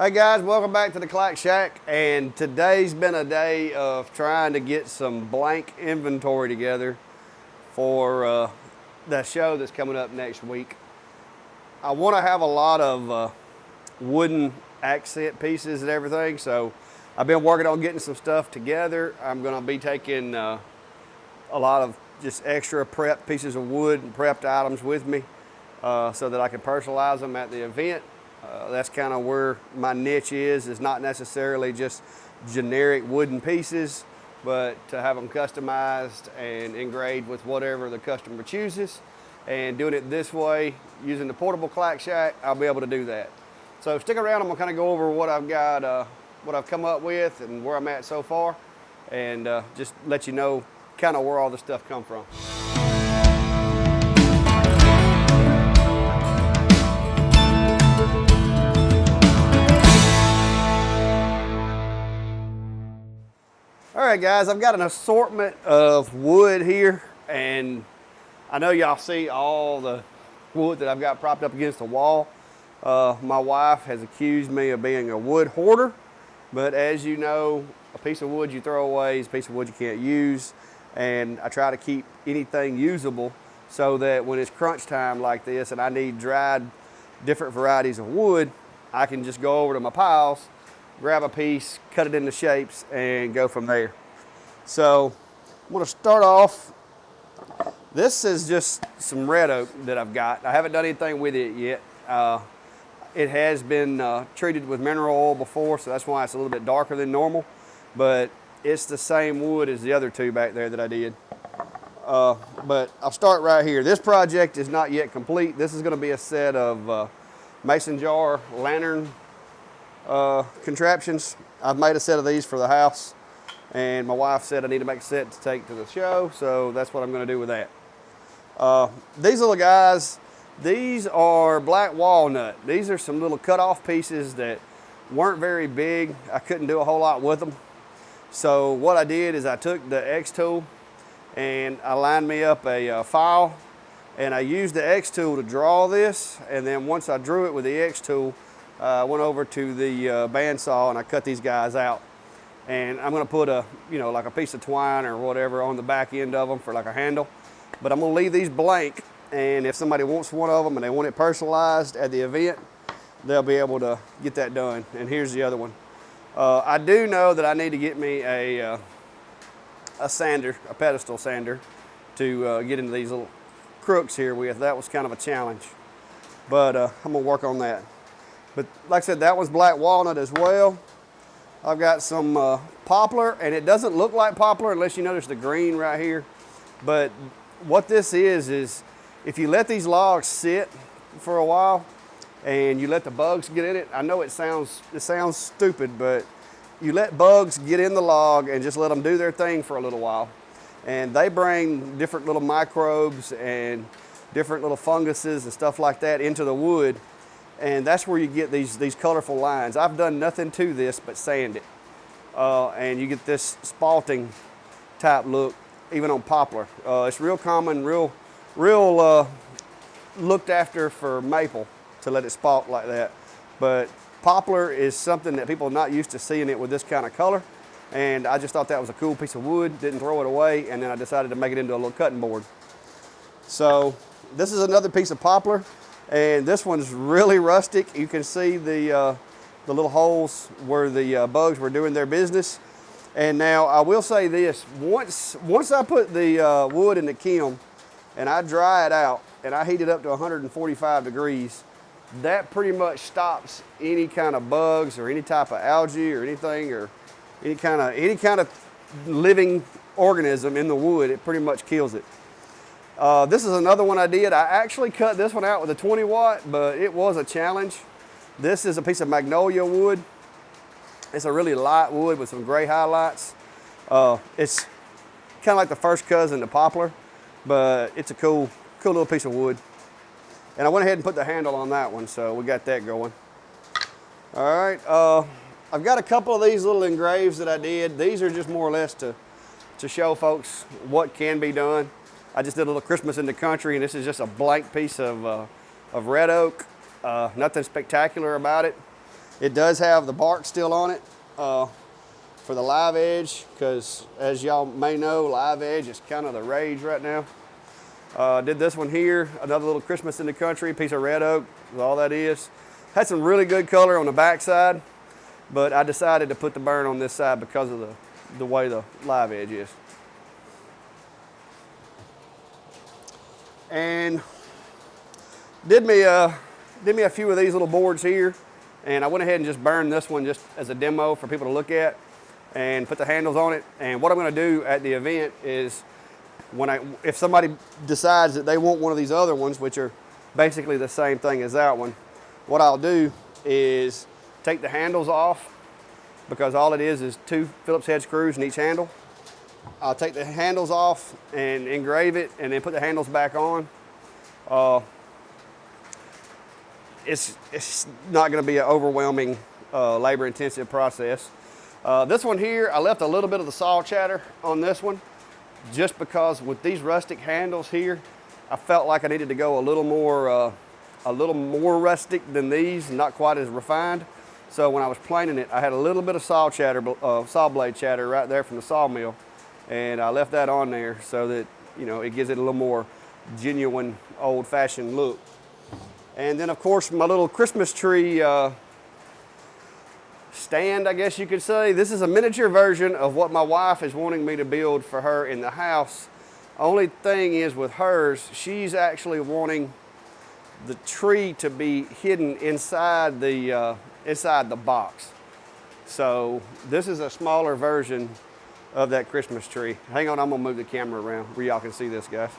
Hey guys, welcome back to the Clack Shack, and today's been a day of trying to get some blank inventory together for the show that's coming up next week. I want to have a lot of wooden accent pieces and everything, so I've been working on getting some stuff together. I'm going to be taking a lot of just extra prepped pieces of wood and prepped items with me so that I can personalize them at the event. That's kind of where my niche is not necessarily just generic wooden pieces, but to have them customized and engraved with whatever the customer chooses. And doing it this way, using the portable Clack Shack, I'll be able to do that. So stick around, I'm gonna kind of go over what I've got, what I've come up with and where I'm at so far, and just let you know kind of where all this stuff come from. All right, guys, I've got an assortment of wood here, and I know y'all see all the wood that I've got propped up against the wall. My wife has accused me of being a wood hoarder, but as you know, a piece of wood you throw away is a piece of wood you can't use, and I try to keep anything usable so that when it's crunch time like this and I need dried different varieties of wood, I can just go over to my piles, grab a piece, cut it into shapes, and go from there. So I'm gonna start off. This is just some red oak that I've got. I haven't done anything with it yet. It has been treated with mineral oil before, so that's why it's a little bit darker than normal, but it's the same wood as the other two back there that I did. But I'll start right here. This project is not yet complete. This is gonna be a set of mason jar lantern contraptions. I've made a set of these for the house, and my wife said I need to make a set to take to the show, so that's what I'm going to do with that. These little guys, these are black walnut. These are some little cut off pieces that weren't very big. I couldn't do a whole lot with them. So what I did is I took the X tool and I lined me up a file, and I used the X tool to draw this, and then once I drew it with the X tool, I went over to the bandsaw and I cut these guys out. And I'm gonna put a, like a piece of twine or whatever on the back end of them for like a handle. But I'm gonna leave these blank, and if somebody wants one of them and they want it personalized at the event, they'll be able to get that done. And here's the other one. I do know that I need to get me a sander, a pedestal sander, to get into these little crooks here with. That was kind of a challenge, but I'm gonna work on that. But like I said, that was black walnut as well. I've got some poplar, and it doesn't look like poplar unless you notice the green right here. But what this is if you let these logs sit for a while and you let the bugs get in it, I know it sounds stupid, but you let bugs get in the log and just let them do their thing for a little while. And they bring different little microbes and different little funguses and stuff like that into the wood. And that's where you get these colorful lines. I've done nothing to this but sand it. And you get this spalting type look, even on poplar. It's real common, real looked after for maple to let it spalt like that. But poplar is something that people are not used to seeing it with this kind of color. And I just thought that was a cool piece of wood, didn't throw it away, and then I decided to make it into a little cutting board. So this is another piece of poplar. And this one's really rustic. You can see the little holes where the bugs were doing their business. And now I will say this, once I put the wood in the kiln and I dry it out and I heat it up to 145 degrees, that pretty much stops any kind of bugs or any type of algae or anything, or any kind of living organism in the wood. It pretty much kills it. This is another one I did. I actually cut this one out with a 20 watt, but it was a challenge. This is a piece of magnolia wood. It's a really light wood with some gray highlights. It's kind of like the first cousin to poplar, but it's a cool little piece of wood. And I went ahead and put the handle on that one, so we got that going. All right, I've got a couple of these little engraves that I did. These are just more or less to show folks what can be done. I just did a little Christmas in the country, and this is just a blank piece of red oak. Nothing spectacular about it. It does have the bark still on it for the live edge, because as y'all may know, live edge is kind of the rage right now. Did this one here, another little Christmas in the country, piece of red oak, is all that is. Had some really good color on the back side, but I decided to put the burn on this side because of the way the live edge is. And did me a few of these little boards here, and I went ahead and just burned this one just as a demo for people to look at and put the handles on it. And what I'm going to do at the event is, if somebody decides that they want one of these other ones, which are basically the same thing as that one, what I'll do is take the handles off, because all it is 2 Phillips head screws in each handle. I'll take the handles off and engrave it, and then put the handles back on. It's not going to be an overwhelming, labor-intensive process. This one here, I left a little bit of the saw chatter on this one, just because with these rustic handles here, I felt like I needed to go a little more rustic than these, not quite as refined. So when I was planing it, I had a little bit of saw blade chatter right there from the sawmill, and I left that on there so that, you know, it gives it a little more genuine, old-fashioned look. And then, of course, my little Christmas tree stand, I guess you could say. This is a miniature version of what my wife is wanting me to build for her in the house. Only thing is with hers, she's actually wanting the tree to be hidden inside the box. So this is a smaller version of that Christmas tree. Hang on, I'm gonna move the camera around where y'all can see this, guys.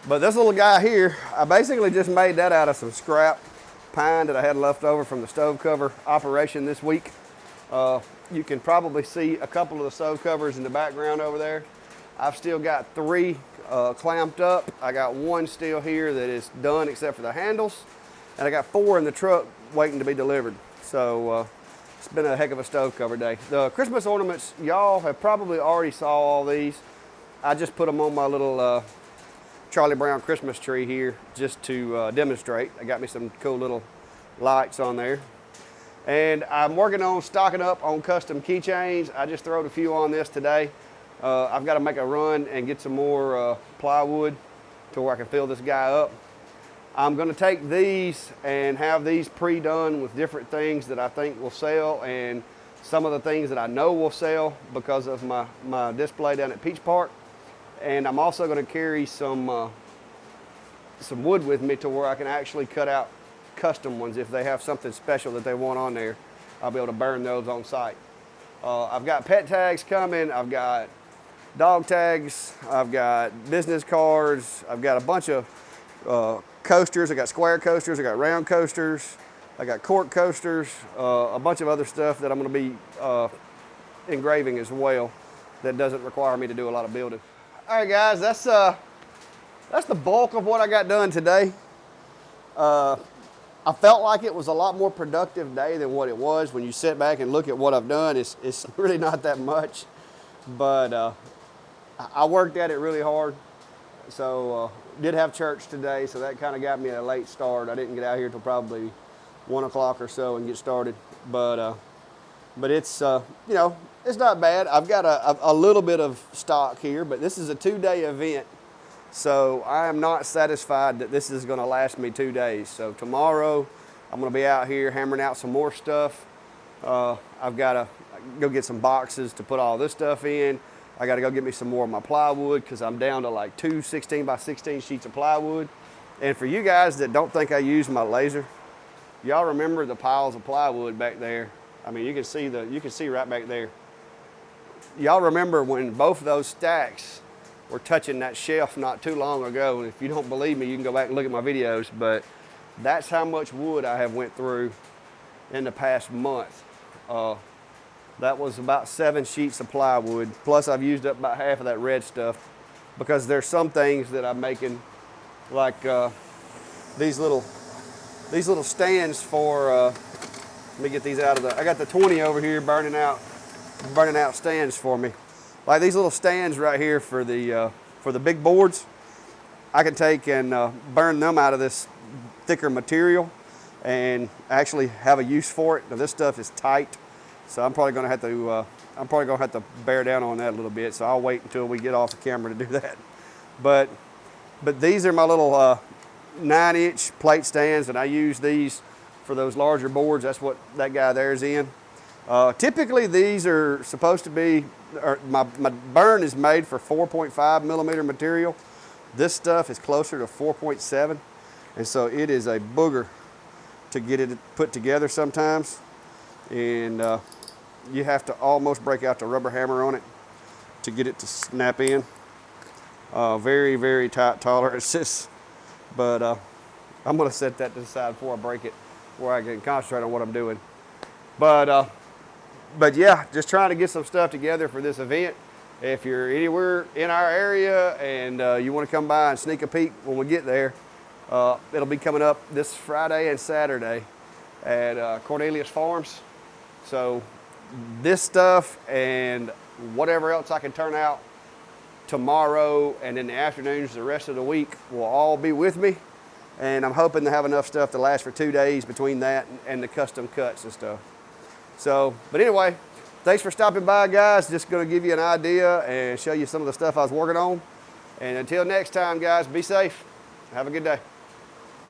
But this little guy here, I basically just made that out of some scrap pine that I had left over from the stove cover operation this week. You can probably see a couple of the stove covers in the background over there. I've still got 3 clamped up. I got 1 still here that is done except for the handles, and I got 4 in the truck waiting to be delivered. So it's been a heck of a stove cover day. The Christmas ornaments, y'all have probably already saw all these. I just put them on my little Charlie Brown Christmas tree here just to demonstrate. I got me some cool little lights on there. And I'm working on stocking up on custom keychains. I just throwed a few on this today. I've got to make a run and get some more plywood to where I can fill this guy up. I'm going to take these and have these pre-done with different things that I think will sell, and some of the things that I know will sell because of my display down at Peach Park. And I'm also going to carry some wood with me to where I can actually cut out custom ones. If they have something special that they want on there, I'll be able to burn those on site. I've got pet tags coming. I've got dog tags. I've got business cards. I've got a bunch of coasters. I got square coasters. I got round coasters. I got cork coasters. A bunch of other stuff that I'm going to be engraving as well that doesn't require me to do a lot of building. All right, guys, that's the bulk of what I got done today. I felt like it was a lot more productive day than what it was. When you sit back and look at what I've done, it's really not that much. But I worked at it really hard. So did have church today, so that kind of got me a late start. I didn't get out here till probably 1 o'clock or so and get started. But it's, you know, it's not bad. I've got a little bit of stock here, but this is a 2-day event. So I am not satisfied that this is going to last me 2 days. So tomorrow I'm going to be out here hammering out some more stuff. I've got to go get some boxes to put all this stuff in. I got to go get me some more of my plywood because I'm down to like 2 16 by 16 sheets of plywood. And for you guys that don't think I use my laser, y'all remember the piles of plywood back there? I mean, you can see right back there. Y'all remember when both of those stacks were touching that shelf not too long ago? And if you don't believe me, you can go back and look at my videos, but that's how much wood I have went through in the past month. That was about 7 sheets of plywood, plus I've used up about half of that red stuff because there's some things that I'm making, like these little stands for, let me get these out of I got the 20 over here burning out stands for me. Like these little stands right here for the big boards. I can take and burn them out of this thicker material, and actually have a use for it. Now this stuff is tight, so I'm probably gonna have to bear down on that a little bit. So I'll wait until we get off the camera to do that. But these are my little 9-inch plate stands, and I use these for those larger boards. That's what that guy there's in. Typically these are supposed to be, my burn is made for 4.5 millimeter material. This stuff is closer to 4.7, and so it is a booger to get it put together sometimes. And you have to almost break out the rubber hammer on it to get it to snap in. Very, very tight tolerances, but I'm gonna set that to the side before I break it, where I can concentrate on what I'm doing. But yeah, just trying to get some stuff together for this event. If you're anywhere in our area and you want to come by and sneak a peek when we get there, it'll be coming up this Friday and Saturday at Cornelius Farms. So this stuff and whatever else I can turn out tomorrow and in the afternoons the rest of the week will all be with me. And I'm hoping to have enough stuff to last for 2 days between that and the custom cuts and stuff. So, but anyway, thanks for stopping by, guys. Just going to give you an idea and show you some of the stuff I was working on. And until next time, guys, be safe. Have a good day.